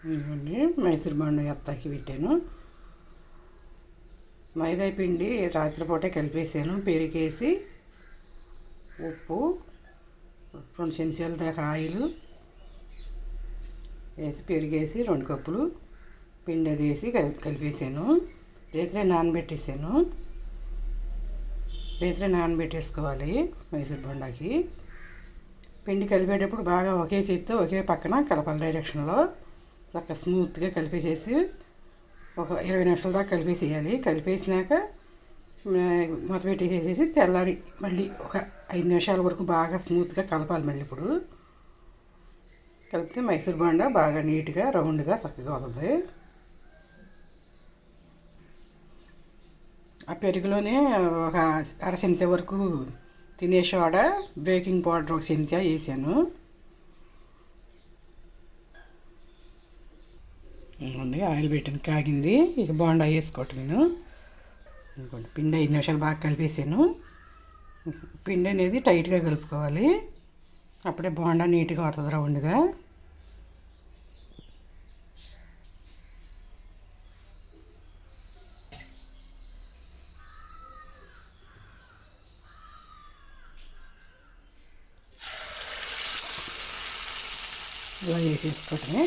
ఇదిగోండి మైసూర్ బోండా ఎత్తాకి పెట్టాను. మైదా పిండి రాత్రిపూటే కలిపేసాను. పెరిగేసి ఉప్పు 2 చెంచాల దాకా ఆయిల్ వేసి పెరిగేసి 2 కప్పులు పిండి అది వేసి కలిపేసాను. రేత్రే నానబెట్టేసాను. రేత్రే నానబెట్టేసుకోవాలి మైసూర్ బోండాకి. పిండి కలిపేటప్పుడు బాగా ఒకే చేతితో ఒకే పక్కన కలపాలి డైరెక్షన్లో. చక్కగా స్మూత్గా కలిపేసేసి ఒక 20 నిమిషాల దాకా కలిపేసేయాలి. కలిపేసినాక మూత పెట్టేసేసి తెల్లారి మళ్ళీ ఒక 5 నిమిషాల వరకు బాగా స్మూత్గా కలపాలి. మళ్ళీ ఇప్పుడు కలిపితే మైసూర్ బోండా బాగా నీట్గా రౌండ్గా చక్కగా అవుతుంది. ఆ పెరుగులోనే ఒక 1/2 చెంచా వరకు తినే సోడా, బేకింగ్ పౌడర్ 1 చెంచా వేసాను. ఆయిల్ పెట్టిన కాగింది. ఇక బోండా వేసుకోవటం నేను ఇంకోటి పిండి 5 నిమిషాలు బాగా కలిపేసాను. పిండి అనేది టైట్గా కలుపుకోవాలి. అప్పుడే బోండా నీట్గా వస్తుంది రౌండ్గా. ఇలా వేసేసుకోవటమే.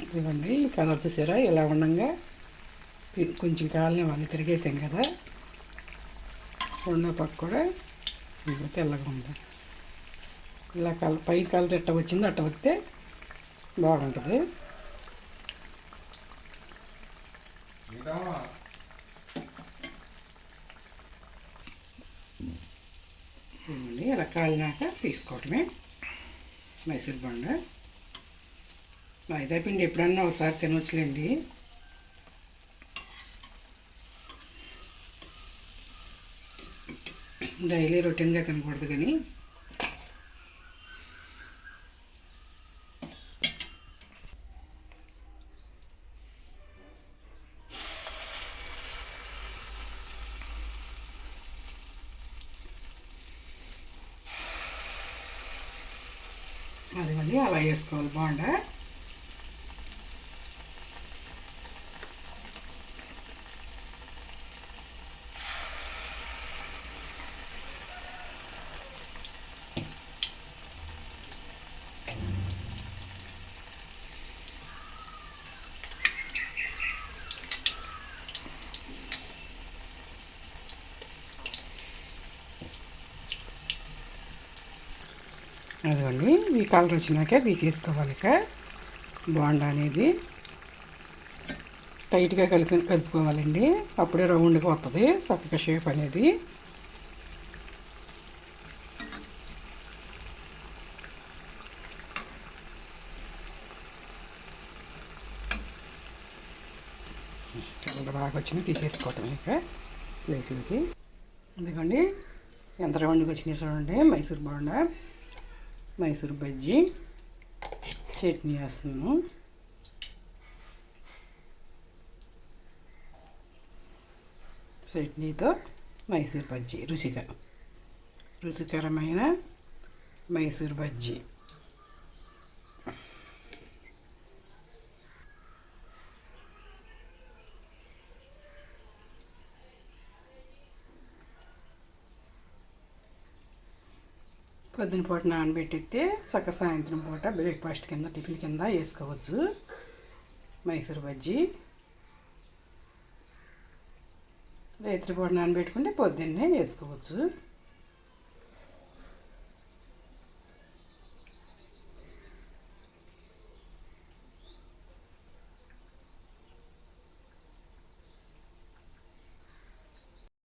ఇదిగోండి కలర్ చూసారా ఇలా ఉండగా కొంచెం కాలనే వాళ్ళు తిరిగేసాం కదా. రెండో పక్క కూడా తెల్లగా ఉంది. ఇలా పై కలర్ ఎట్ట వచ్చిందో అట్ట వస్తే బాగుంటుంది. ఇలా కాలినాక తీసుకోవటమే మైసూర్ బోండా. మైదా పిండి ఎప్పుడన్నా ఒకసారి తినవచ్చులేండి. డైలీ రొటీన్గా తినకూడదు కానీ అది మళ్ళీ అలా వేసుకోవాలి బోండా. అదిగోండి ఈ కలర్ వచ్చినాకే తీసేసుకోవాలి. ఇక బోండా అనేది టైట్గా కలుపుకోవాలండి. అప్పుడే రౌండ్గా వస్తుంది చక్కగా షేప్ అనేది. కలర్ బాగా వచ్చింది తీసేసుకోవటం ఇక ప్లేట్లకి. ఎందుకండి ఎంత రౌండ్గా వచ్చినాయి చూడండి. మైసూర్ బోండా, మైసూర్ బజ్జీ, చట్నీ వేస్తున్నాను. చట్నీతో మైసూర్ బజ్జీ రుచికరమైన మైసూర్ బజ్జీ. పొద్దున పూట నానబెట్టితే చక్క సాయంత్రం పూట బ్రేక్ఫాస్ట్ కింద టిఫిన్ కింద వేసుకోవచ్చు. మైసూర్ బజ్జీ రాత్రి పూట నానబెట్టుకుంటే పొద్దున్నే వేసుకోవచ్చు.